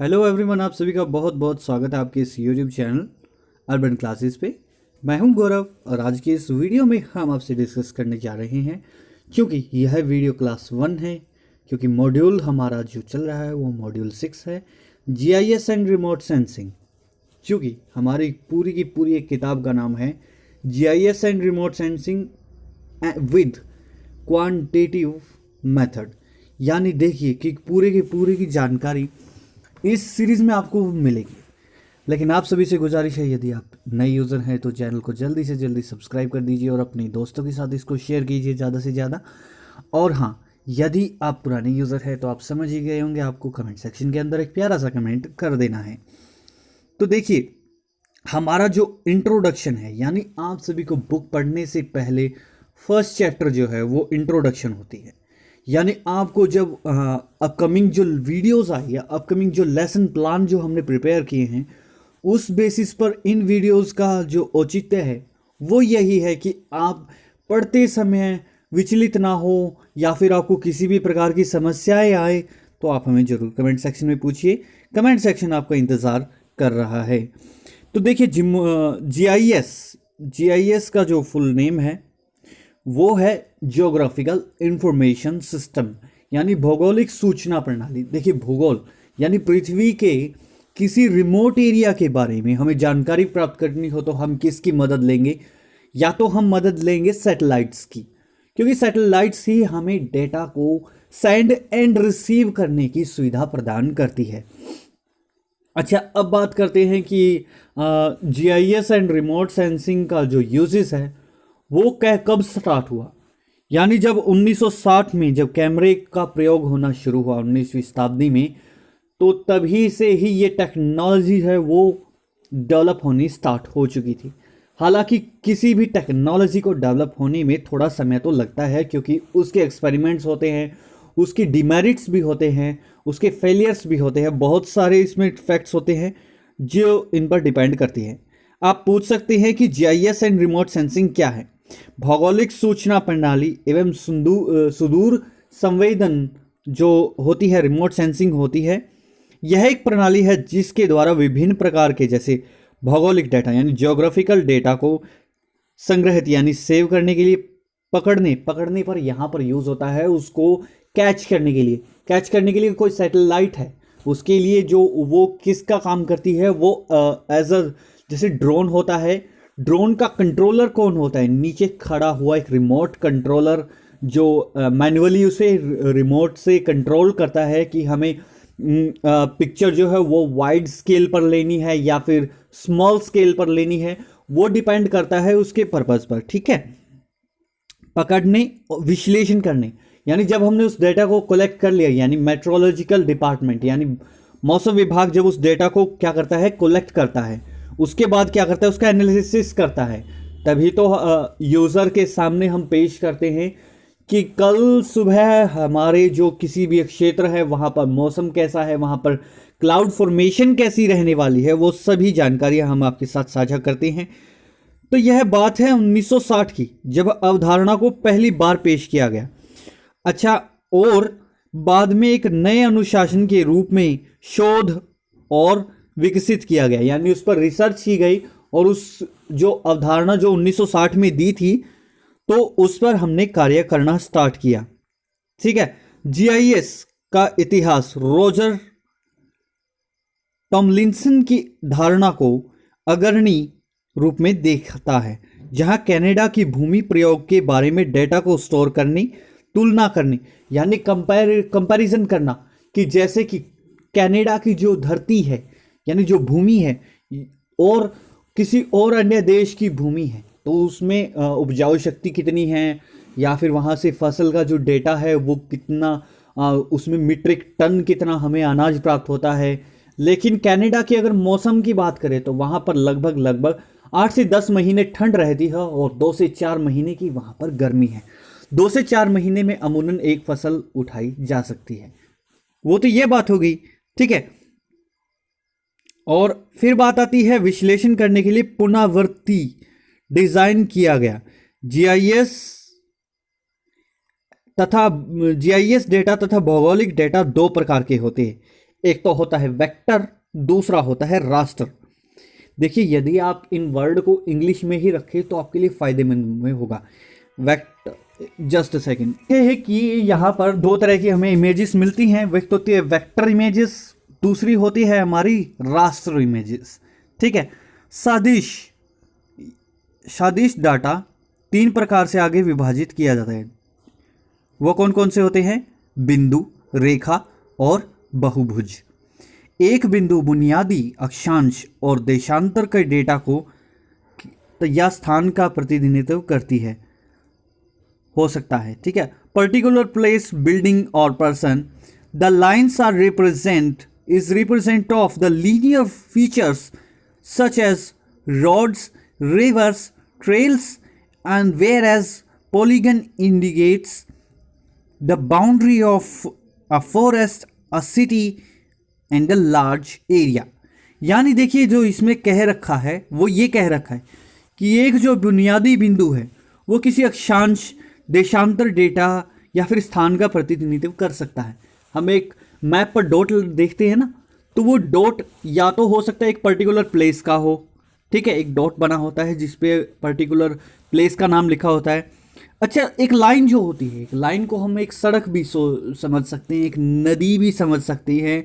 Hello everyone, आप सभी का बहुत बहुत स्वागत है आपके इस यूट्यूब चैनल अर्बन क्लासेस पे। मैं हूं गौरव और आज के इस वीडियो में हम आपसे डिस्कस करने जा रहे हैं, क्योंकि यह वीडियो क्लास 1 है, क्योंकि मॉड्यूल हमारा जो चल रहा है वो मॉड्यूल 6 है, जीआईएस एंड रिमोट सेंसिंग। क्योंकि हमारी पूरी की पूरी एक किताब का नाम है GIS and remote sensing with quantitative method. यानी देखिए कि पूरे की जानकारी इस सीरीज़ में आपको मिलेगी। लेकिन आप सभी से गुजारिश है, यदि आप नए यूज़र हैं तो चैनल को जल्दी से जल्दी सब्सक्राइब कर दीजिए और अपने दोस्तों के साथ इसको शेयर कीजिए ज़्यादा से ज़्यादा। और हाँ, यदि आप पुराने यूज़र हैं तो आप समझ ही गए होंगे, आपको कमेंट सेक्शन के अंदर एक प्यारा सा कमेंट कर देना है। तो देखिए, हमारा जो इंट्रोडक्शन है, यानी आप सभी को बुक पढ़ने से पहले फर्स्ट चैप्टर जो है वो इंट्रोडक्शन होती है। यानी आपको जब अपकमिंग जो वीडियोस आई या अपकमिंग जो लेसन प्लान जो हमने प्रिपेयर किए हैं, उस बेसिस पर इन वीडियोस का जो औचित्य है वो यही है कि आप पढ़ते समय विचलित ना हो, या फिर आपको किसी भी प्रकार की समस्याएं आए तो आप हमें ज़रूर कमेंट सेक्शन में पूछिए। कमेंट सेक्शन आपका इंतज़ार कर रहा है। तो देखिए, जीआईएस का जो फुल नेम है वो है जियोग्राफिकल इंफॉर्मेशन सिस्टम, यानी भौगोलिक सूचना प्रणाली। देखिए, भूगोल यानी पृथ्वी के किसी रिमोट एरिया के बारे में हमें जानकारी प्राप्त करनी हो तो हम किसकी मदद लेंगे? या तो हम मदद लेंगे सैटेलाइट्स की, क्योंकि सैटेलाइट्स ही हमें डेटा को सेंड एंड रिसीव करने की सुविधा प्रदान करती है। अच्छा, अब बात करते हैं कि जीआईएस एंड रिमोट सेंसिंग का जो यूजेस है वो कब स्टार्ट हुआ। यानी जब 1960 में जब कैमरे का प्रयोग होना शुरू हुआ 19वीं शताब्दी में, तो तभी से ही ये टेक्नोलॉजी है वो डेवलप होनी स्टार्ट हो चुकी थी। हालांकि किसी भी टेक्नोलॉजी को डेवलप होने में थोड़ा समय तो लगता है, क्योंकि उसके एक्सपेरिमेंट्स होते हैं, उसकी डिमेरिट्स भी होते हैं, उसके फेलियर्स भी होते हैं, बहुत सारे इसमें फैक्ट्स होते हैं जो इन पर डिपेंड करती है। आप पूछ सकते हैं कि जीआईएस एंड रिमोट सेंसिंग क्या है? भौगोलिक सूचना प्रणाली एवं सुदूर संवेदन जो होती है, रिमोट सेंसिंग होती है, यह एक प्रणाली है जिसके द्वारा विभिन्न प्रकार के जैसे भौगोलिक डेटा यानी जियोग्राफिकल डेटा को संग्रहित यानी सेव करने के लिए, पकड़ने पर यहाँ पर यूज होता है, उसको कैच करने के लिए कोई सैटेलाइट है, उसके लिए जो वो किसका काम करती है, वो एज अ जैसे ड्रोन होता है, ड्रोन का कंट्रोलर कौन होता है? नीचे खड़ा हुआ एक रिमोट कंट्रोलर जो मैन्युअली उसे रिमोट से कंट्रोल करता है कि हमें पिक्चर जो है वो वाइड स्केल पर लेनी है या फिर स्मॉल स्केल पर लेनी है, वो डिपेंड करता है उसके पर्पस पर। ठीक है, पकड़ने और विश्लेषण करने, यानी जब हमने उस डेटा को कलेक्ट कर लिया, यानी मेट्रोलॉजिकल डिपार्टमेंट यानी मौसम विभाग जब उस डेटा को क्या करता है, कलेक्ट करता है, उसके बाद क्या करता है, उसका एनालिसिस करता है, तभी तो यूज़र के सामने हम पेश करते हैं कि कल सुबह हमारे जो किसी भी क्षेत्र है वहाँ पर मौसम कैसा है, वहाँ पर क्लाउड फॉर्मेशन कैसी रहने वाली है, वो सभी जानकारियाँ हम आपके साथ साझा करते हैं। तो यह बात है 1960 की, जब अवधारणा को पहली बार पेश किया गया। अच्छा, और बाद में एक नए अनुशासन के रूप में शोध और विकसित किया गया, यानी उस पर रिसर्च की गई और उस जो अवधारणा जो 1960 में दी थी तो उस पर हमने कार्य करना स्टार्ट किया। ठीक है, जीआईएस का इतिहास रोजर टॉमलिंसन की धारणा को अग्रणी रूप में देखता है, जहां कनाडा की भूमि प्रयोग के बारे में डेटा को स्टोर करने, तुलना करने यानी कंपैरिजन करना, कि जैसे कि कनाडा की जो धरती है यानी जो भूमि है और किसी और अन्य देश की भूमि है, तो उसमें उपजाऊ शक्ति कितनी है, या फिर वहाँ से फसल का जो डेटा है वो कितना, उसमें मीट्रिक टन कितना हमें अनाज प्राप्त होता है। लेकिन कनाडा की अगर मौसम की बात करें तो वहाँ पर लगभग 8 से 10 महीने ठंड रहती है और 2 से 4 महीने की वहाँ पर गर्मी है। 2 से 4 महीने में अमूमन एक फसल उठाई जा सकती है। वो तो ये बात हो गई। ठीक है, और फिर बात आती है विश्लेषण करने के लिए पुनरावृत्ति डिजाइन किया गया। जीआईएस जीआईएस डेटा तथा भौगोलिक डेटा दो प्रकार के होते हैं। एक तो होता है वेक्टर, दूसरा होता है रास्टर। देखिए यदि आप इन वर्ड को इंग्लिश में ही रखें तो आपके लिए फायदेमंद में होगा। वेक्टर, जस्ट सेकंड, ये है कि यहाँ पर दो तरह की हमें इमेजेस मिलती हैं। एक तो होती है वेक्टर इमेजेस, दूसरी होती है हमारी रास्टर इमेजेस। ठीक है। सादिश सादिश डाटा 3 प्रकार से आगे विभाजित किया जाता है। वो कौन कौन से होते हैं? बिंदु, रेखा और बहुभुज। एक बिंदु बुनियादी अक्षांश और देशांतर के डेटा को या स्थान का प्रतिनिधित्व करती है, हो सकता है। ठीक है। पर्टिकुलर प्लेस, बिल्डिंग और person. The lines are represent of the linear features such as roads, rivers, trails, and whereas polygon indicates the boundary of a forest, a city and a large area। यानी देखिए जो इसमें कह रखा है वो ये कह रखा है कि एक जो बुनियादी बिंदु है वो किसी अक्षांश, देशांतर डेटा या फिर स्थान का प्रतिनिधित्व कर सकता है। हम एक मैप पर डॉट देखते हैं ना, तो वो डॉट या तो हो सकता है एक पर्टिकुलर प्लेस का हो। ठीक है, एक डॉट बना होता है जिसपे पर्टिकुलर प्लेस का नाम लिखा होता है। अच्छा, एक लाइन जो होती है, एक लाइन को हम एक सड़क भी समझ सकते हैं, एक नदी भी समझ सकते हैं,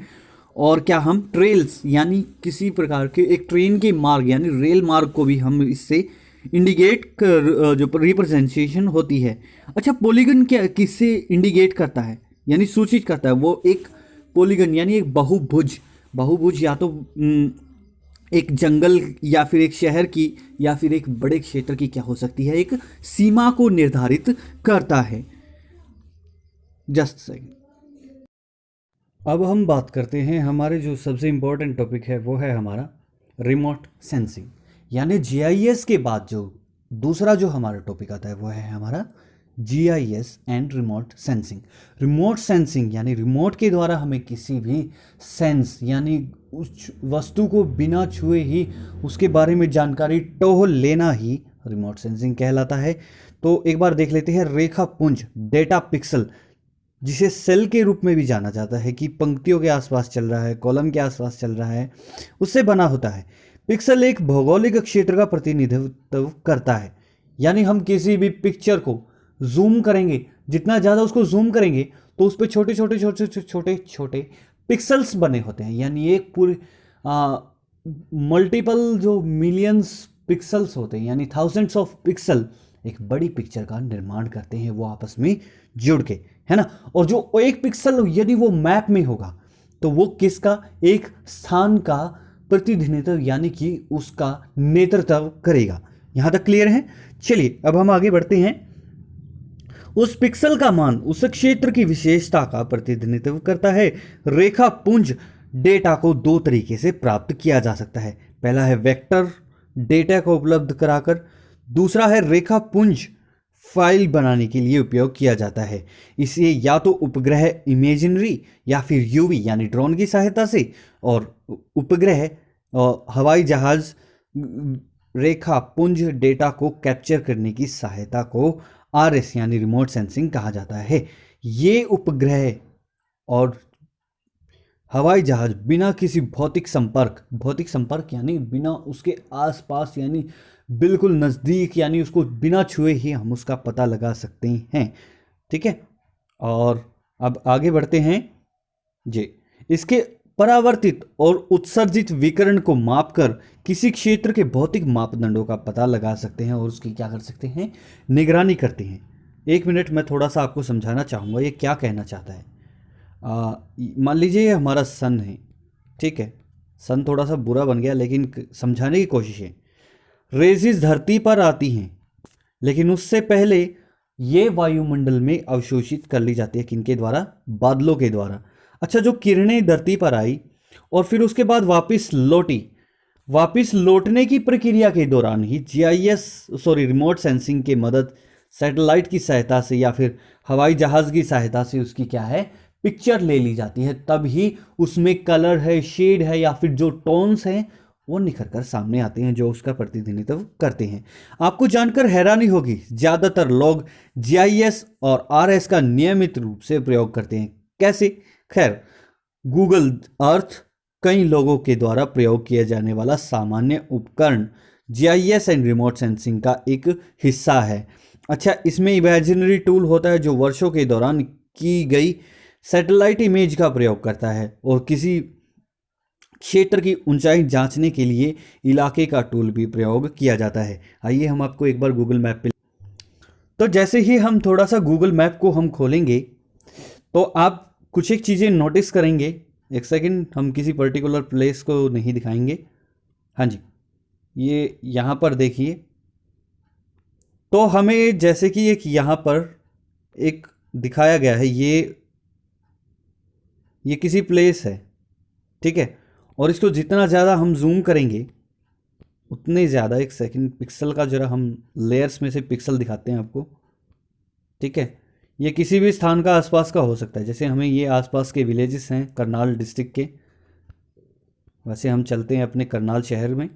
और क्या हम ट्रेल्स यानी किसी प्रकार के एक ट्रेन के मार्ग यानी रेल मार्ग को भी हम इससे इंडिकेट कर, जो रिप्रेजेंटेशन होती है। अच्छा, पॉलीगन क्या किससे इंडिकेट करता है यानी सूचित करता है? वो एक पॉलीगन यानी एक बहुभुज या तो एक जंगल या फिर एक शहर की या फिर एक बड़े क्षेत्र की क्या हो सकती है, एक सीमा को निर्धारित करता है। Just second. अब हम बात करते हैं हमारे जो सबसे इम्पोर्टेंट टॉपिक है वो है हमारा रिमोट सेंसिंग। यानी जीआईएस के बाद जो दूसरा जो हमारा टॉपिक आता है वो है हमारा GIS and remote sensing. Remote sensing यानी रिमोट के द्वारा हमें किसी भी सेंस यानी उस वस्तु को बिना छुए ही उसके बारे में जानकारी टोह लेना ही रिमोट सेंसिंग कहलाता है। तो एक बार देख लेते हैं रेखा पुंज, डेटा पिक्सल, जिसे सेल के रूप में भी जाना जाता है कि पंक्तियों के आसपास चल रहा है, कॉलम के आसपास चल रहा है, उससे बना होता है। पिक्सल एक भौगोलिक क्षेत्र का प्रतिनिधित्व करता है। यानी हम किसी भी पिक्चर को जूम करेंगे, जितना ज़्यादा उसको जूम करेंगे तो उस पर छोटे छोटे छोटे छोटे छोटे पिक्सल्स बने होते हैं। यानी एक पूरे मल्टीपल जो मिलियंस पिक्सल्स होते हैं यानी थाउजेंड्स ऑफ पिक्सल एक बड़ी पिक्चर का निर्माण करते हैं, वो आपस में जुड़ के, है ना। और जो एक पिक्सल यदि वो मैप में होगा तो वो किसका, एक स्थान का प्रतिनिधित्व यानी कि उसका नेतृत्व करेगा। यहां तक क्लियर है? चलिए अब हम आगे बढ़ते हैं। उस पिक्सल का मान उस क्षेत्र की विशेषता का प्रतिनिधित्व करता है। रेखा पुंज डेटा को 2 तरीके से प्राप्त किया जा सकता है। पहला है वेक्टर डेटा को उपलब्ध कराकर, दूसरा है रेखा पुंज फाइल बनाने के लिए उपयोग किया जाता है। इसे या तो उपग्रह इमेजिनरी या फिर यूवी यानी ड्रोन की सहायता से, और उपग्रह हवाई जहाज रेखा पुंज डेटा को कैप्चर करने की सहायता को आरएस यानी रिमोट सेंसिंग कहा जाता है। ये उपग्रह और हवाई जहाज बिना किसी भौतिक संपर्क यानी बिना उसके आसपास यानी बिल्कुल नज़दीक यानी उसको बिना छुए ही हम उसका पता लगा सकते हैं। ठीक है, और अब आगे बढ़ते हैं जी। इसके परावर्तित और उत्सर्जित विकिरण को मापकर किसी क्षेत्र के भौतिक मापदंडों का पता लगा सकते हैं और उसकी क्या कर सकते हैं, निगरानी करते हैं। 1 मिनट मैं थोड़ा सा आपको समझाना चाहूँगा ये क्या कहना चाहता है। मान लीजिए ये हमारा सन है, ठीक है। सन थोड़ा सा बुरा बन गया लेकिन समझाने की कोशिश है। रेजिस धरती पर आती हैं लेकिन उससे पहले ये वायुमंडल में अवशोषित कर ली जाती है। किनके द्वारा? बादलों के द्वारा। अच्छा, जो किरणें धरती पर आई और फिर उसके बाद वापस लौटने की प्रक्रिया के दौरान ही रिमोट सेंसिंग की मदद सैटेलाइट की सहायता से या फिर हवाई जहाज की सहायता से उसकी क्या है, पिक्चर ले ली जाती है। तब ही उसमें कलर है, शेड है या फिर जो टोन्स हैं वो निखर कर सामने आते हैं जो उसका प्रतिनिधित्व करते हैं। आपको जानकर हैरानी होगी, ज़्यादातर लोग जीआईएस और आरएस का नियमित रूप से प्रयोग करते हैं। कैसे? खैर, गूगल अर्थ कई लोगों के द्वारा प्रयोग किया जाने वाला सामान्य उपकरण जीआईएस एंड रिमोट सेंसिंग का एक हिस्सा है। अच्छा, इसमें इमेजिनरी टूल होता है जो वर्षों के दौरान की गई सैटेलाइट इमेज का प्रयोग करता है और किसी क्षेत्र की ऊंचाई जांचने के लिए इलाके का टूल भी प्रयोग किया जाता है। आइए हम आपको एक बार गूगल मैप पे, तो जैसे ही हम थोड़ा सा गूगल मैप को हम खोलेंगे तो आप कुछ एक चीज़ें नोटिस करेंगे। एक सेकंड, हम किसी पर्टिकुलर प्लेस को नहीं दिखाएंगे। हाँ जी, ये यहाँ पर देखिए, तो हमें जैसे कि एक यहाँ पर एक दिखाया गया है, ये किसी प्लेस है, ठीक है। और इसको जितना ज़्यादा हम जूम करेंगे उतने ज़्यादा, एक सेकंड, पिक्सल का जरा हम लेयर्स में से पिक्सल दिखाते हैं आपको, ठीक है। ये किसी भी स्थान का आसपास का हो सकता है। जैसे हमें ये आसपास के विलेजेस हैं करनाल डिस्ट्रिक्ट के, वैसे हम चलते हैं अपने करनाल शहर में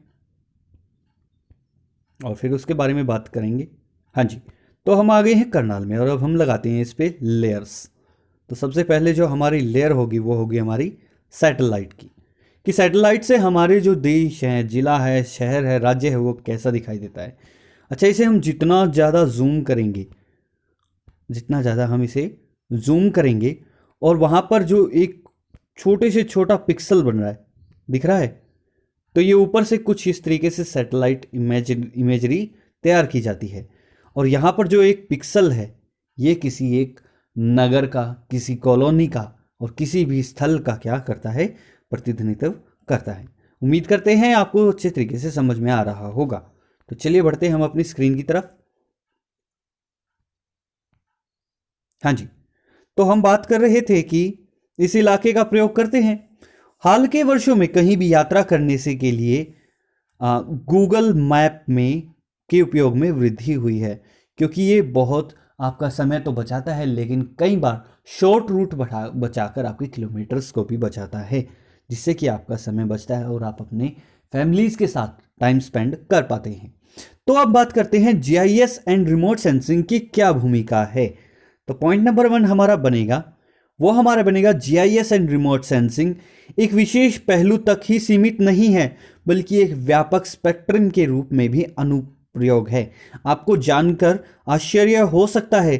और फिर उसके बारे में बात करेंगे। हाँ जी, तो हम आ गए हैं करनाल में और अब हम लगाते हैं इस पर लेयर्स। तो सबसे पहले जो हमारी लेयर होगी वो होगी हमारी सैटेलाइट की, कि सैटेलाइट से हमारे जो देश हैं, जिला है, शहर है, राज्य है, वो कैसा दिखाई देता है। अच्छा, इसे हम जितना ज़्यादा जूम करेंगे, जितना ज़्यादा हम इसे जूम करेंगे और वहाँ पर जो एक छोटे से छोटा पिक्सल बन रहा है, दिख रहा है, तो ये ऊपर से कुछ इस तरीके से सैटेलाइट इमेजरी तैयार की जाती है। और यहाँ पर जो एक पिक्सल है ये किसी एक नगर का, किसी कॉलोनी का और किसी भी स्थल का क्या करता है, प्रतिनिधित्व करता है। उम्मीद करते हैं आपको अच्छे तरीके से समझ में आ रहा होगा। तो चलिए बढ़ते हैं हम अपनी स्क्रीन की तरफ। हाँ जी, तो हम बात कर रहे थे कि इस इलाके का प्रयोग करते हैं। हाल के वर्षों में कहीं भी यात्रा करने से के लिए गूगल मैप में के उपयोग में वृद्धि हुई है, क्योंकि ये बहुत आपका समय तो बचाता है, लेकिन कई बार शॉर्ट रूट बचाकर आपके किलोमीटर्स को भी बचाता है, जिससे कि आपका समय बचता है और आप अपने फैमिलीज के साथ टाइम स्पेंड कर पाते हैं। तो अब बात करते हैं जीआईएस एंड रिमोट सेंसिंग की क्या भूमिका है। तो पॉइंट नंबर 1 हमारा बनेगा जीआईएस एंड रिमोट सेंसिंग एक विशेष पहलू तक ही सीमित नहीं है, बल्कि एक व्यापक स्पेक्ट्रम के रूप में भी अनुप्रयोग है। आपको जानकर आश्चर्य हो सकता है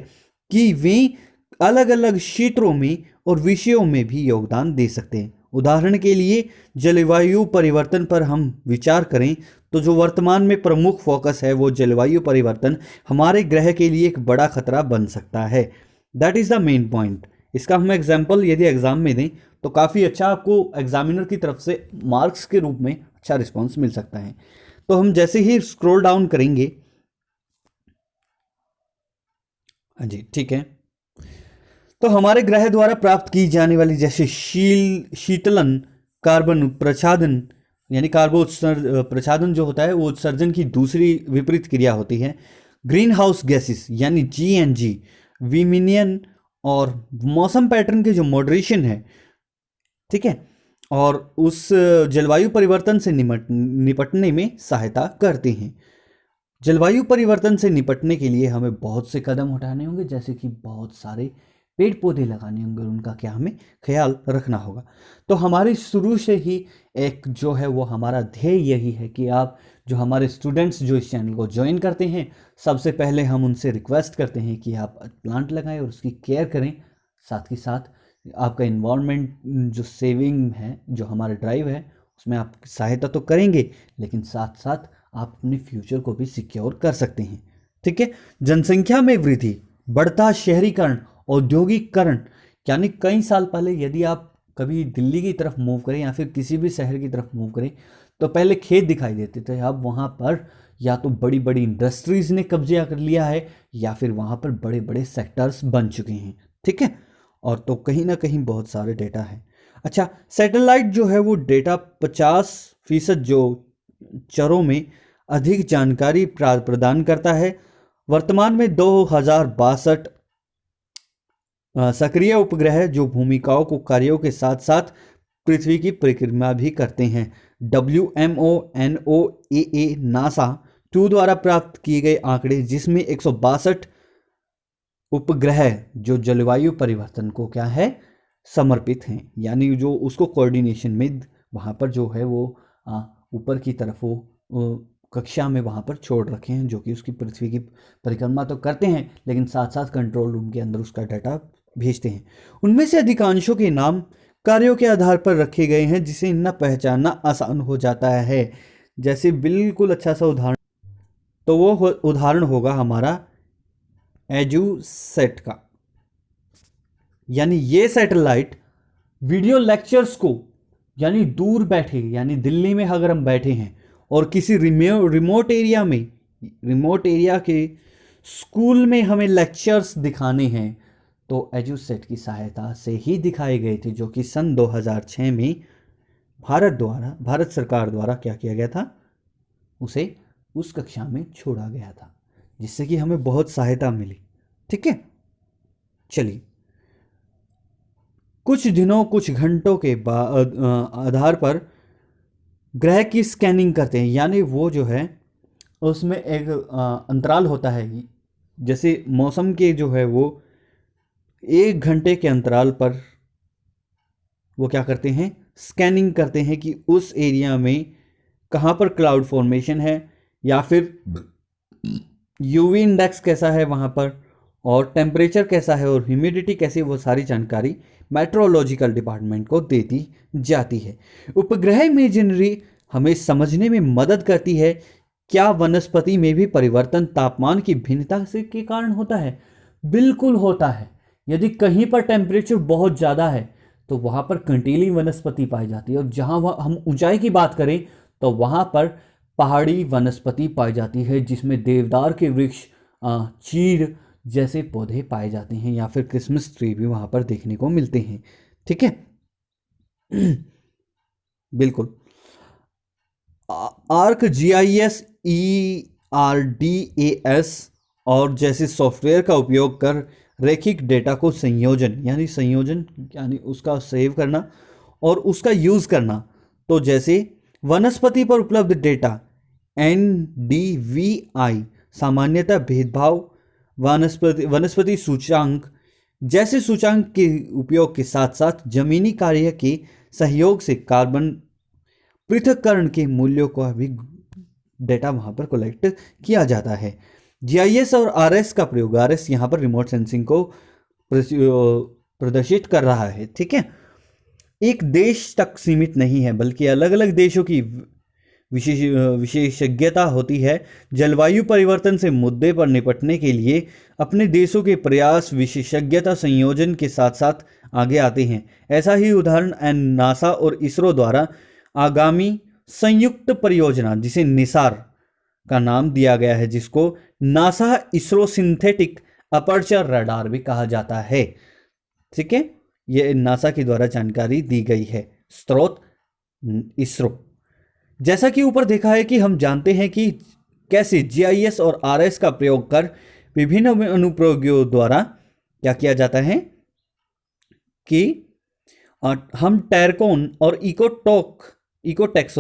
कि वे अलग अलग क्षेत्रों में और विषयों में भी योगदान दे सकते हैं। उदाहरण के लिए जलवायु परिवर्तन पर हम विचार करें तो जो वर्तमान में प्रमुख फोकस है वो जलवायु परिवर्तन हमारे ग्रह के लिए एक बड़ा खतरा बन सकता है। That is the main point. इसका हम एग्जाम्पल यदि एग्जाम में दें तो काफ़ी अच्छा आपको एग्जामिनर की तरफ से मार्क्स के रूप में अच्छा रिस्पॉन्स मिल सकता है। तो हम जैसे ही स्क्रॉल डाउन करेंगे, हाँ जी ठीक है, तो हमारे ग्रह द्वारा प्राप्त की जाने वाली जैसे शीतलन, कार्बन प्रच्छादन, यानी प्रच्छादन जो होता है वो उत्सर्जन की दूसरी विपरीत क्रिया होती है। ग्रीन हाउस गैसेस यानी GNG, विमिनियन और मौसम पैटर्न के जो मॉडरेशन है, ठीक है, और उस जलवायु परिवर्तन से निपटने में सहायता करते हैं। जलवायु परिवर्तन से निपटने के लिए हमें बहुत से कदम उठाने होंगे, जैसे कि बहुत सारे पेड़ पौधे लगाने होंगे, उनका क्या हमें ख्याल रखना होगा। तो हमारे शुरू से ही एक जो है वो हमारा ध्येय यही है कि आप जो हमारे स्टूडेंट्स जो इस चैनल को ज्वाइन करते हैं, सबसे पहले हम उनसे रिक्वेस्ट करते हैं कि आप प्लांट लगाएं और उसकी केयर करें। साथ ही साथ आपका इन्वायरमेंट जो सेविंग है, जो हमारा ड्राइव है, उसमें आप सहायता तो करेंगे, लेकिन साथ साथ आप अपने फ्यूचर को भी सिक्योर कर सकते हैं। ठीक है, जनसंख्या में वृद्धि, बढ़ता शहरीकरण, औद्योगिकरण, यानी कई साल पहले यदि आप कभी दिल्ली की तरफ मूव करें या फिर किसी भी शहर की तरफ मूव करें तो पहले खेत दिखाई देते थे। अब वहाँ पर या तो बड़ी बड़ी इंडस्ट्रीज ने कब्जा कर लिया है या फिर वहाँ पर बड़े बड़े सेक्टर्स बन चुके हैं। ठीक है, और तो कहीं ना कहीं बहुत सारे डेटा है। अच्छा, सैटेलाइट जो है वो डेटा 50% जो चरों में अधिक जानकारी प्रदान करता है। वर्तमान में 2062 सक्रिय उपग्रह जो भूमिकाओं को कार्यों के साथ साथ पृथ्वी की परिक्रमा भी करते हैं। WMO NOAA नासा 2 द्वारा प्राप्त किए गए आंकड़े, जिसमें 162 उपग्रह जो जलवायु परिवर्तन को क्या है, समर्पित हैं, यानी जो उसको कोऑर्डिनेशन में वहाँ पर जो है वो ऊपर की तरफ वो कक्षा में वहाँ पर छोड़ रखे हैं, जो कि उसकी पृथ्वी की परिक्रमा तो करते हैं लेकिन साथ साथ कंट्रोल रूम के अंदर उसका डाटा भेजते हैं। उनमें से अधिकांशों के नाम कार्यों के आधार पर रखे गए हैं, जिसे इनका पहचानना आसान हो जाता है। जैसे बिल्कुल अच्छा सा उदाहरण, तो वो उदाहरण होगा हमारा एजुसेट का, यानी ये सैटेलाइट वीडियो लेक्चर्स को, यानी दूर बैठे, यानी दिल्ली में अगर हम बैठे हैं और किसी रिमोट एरिया के स्कूल में हमें लेक्चर्स दिखाने हैं, तो एजुसेट की सहायता से ही दिखाए गए थे, जो कि सन 2006 में भारत सरकार द्वारा क्या किया गया था, उसे उस कक्षा में छोड़ा गया था, जिससे कि हमें बहुत सहायता मिली। ठीक है, चलिए कुछ दिनों कुछ घंटों के बाद आधार पर ग्रह की स्कैनिंग करते हैं, यानी वो जो है उसमें एक अंतराल होता है, जैसे मौसम के जो है वो 1 घंटे के अंतराल पर वो क्या करते हैं, स्कैनिंग करते हैं कि उस एरिया में कहाँ पर क्लाउड फॉर्मेशन है, या फिर यूवी इंडेक्स कैसा है वहाँ पर, और टेम्परेचर कैसा है, और ह्यूमिडिटी कैसी, वो सारी जानकारी मेट्रोलॉजिकल डिपार्टमेंट को देती जाती है। उपग्रह इमेजनरी हमें समझने में मदद करती है क्या वनस्पति में भी परिवर्तन तापमान की भिन्नता से के कारण होता है। बिल्कुल होता है। यदि कहीं पर टेम्परेचर बहुत ज़्यादा है तो वहाँ पर कंटीली वनस्पति पाई जाती है, और जहाँ हम ऊंचाई की बात करें तो वहाँ पर पहाड़ी वनस्पति पाई जाती है, जिसमें देवदार के वृक्ष, चीड़ जैसे पौधे पाए जाते हैं, या फिर क्रिसमस ट्री भी वहाँ पर देखने को मिलते हैं। ठीक है, बिल्कुल। आर्क GIS, ERDAS और जैसे सॉफ्टवेयर का उपयोग कर रैखिक डेटा को संयोजन यानी उसका सेव करना और उसका यूज़ करना। तो जैसे वनस्पति पर उपलब्ध डेटा NDVI सामान्यतः भेदभाव वनस्पति सूचांक जैसे सूचांक के उपयोग के साथ साथ जमीनी कार्य के सहयोग से कार्बन पृथक्करण के मूल्यों का भी डेटा वहाँ पर कलेक्ट किया जाता है। GIS और RS का प्रयोग, RS यहाँ पर रिमोट सेंसिंग को प्रदर्शित कर रहा है। ठीक है, एक देश तक सीमित नहीं है, बल्कि अलग अलग देशों की विशेषज्ञता होती है। जलवायु परिवर्तन से मुद्दे पर निपटने के लिए अपने देशों के प्रयास विशेषज्ञता संयोजन के साथ साथ आगे आते हैं। ऐसा ही उदाहरण नासा और इसरो द्वारा आगामी संयुक्त परियोजना, जिसे निसार का नाम दिया गया है, जिसको NASA ISRO synthetic aperture radar भी कहा जाता है। ठीक है, यह नासा के द्वारा जानकारी दी गई है, स्रोत इसरो। जैसा कि ऊपर देखा है कि हम जानते हैं कि कैसे GIS और RS का प्रयोग कर विभिन्न अनुप्रयोगों द्वारा क्या किया जाता है कि हम टेरकोन और इकोटेक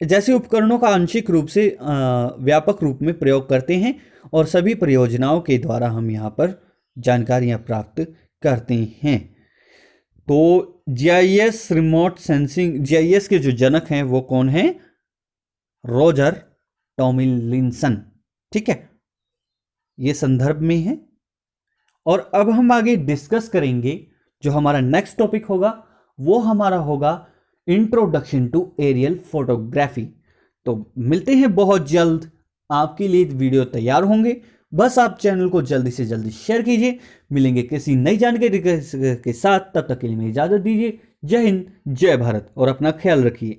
जैसे उपकरणों का आंशिक रूप से व्यापक रूप में प्रयोग करते हैं, और सभी परियोजनाओं के द्वारा हम यहाँ पर जानकारियाँ प्राप्त करते हैं। तो GIS रिमोट सेंसिंग, GIS के जो जनक हैं वो कौन हैं? रॉजर टॉमिलिंसन। ठीक है, ये संदर्भ में है। और अब हम आगे डिस्कस करेंगे, जो हमारा नेक्स्ट टॉपिक होगा वो हमारा होगा इंट्रोडक्शन टू एरियल फोटोग्राफी। तो मिलते हैं बहुत जल्द, आपके लिए वीडियो तैयार होंगे, बस आप चैनल को जल्दी से जल्दी शेयर कीजिए। मिलेंगे किसी नई जानकारी के साथ, तब तक के लिए इजाजत दीजिए। जय हिंद, जय भारत, और अपना ख्याल रखिए।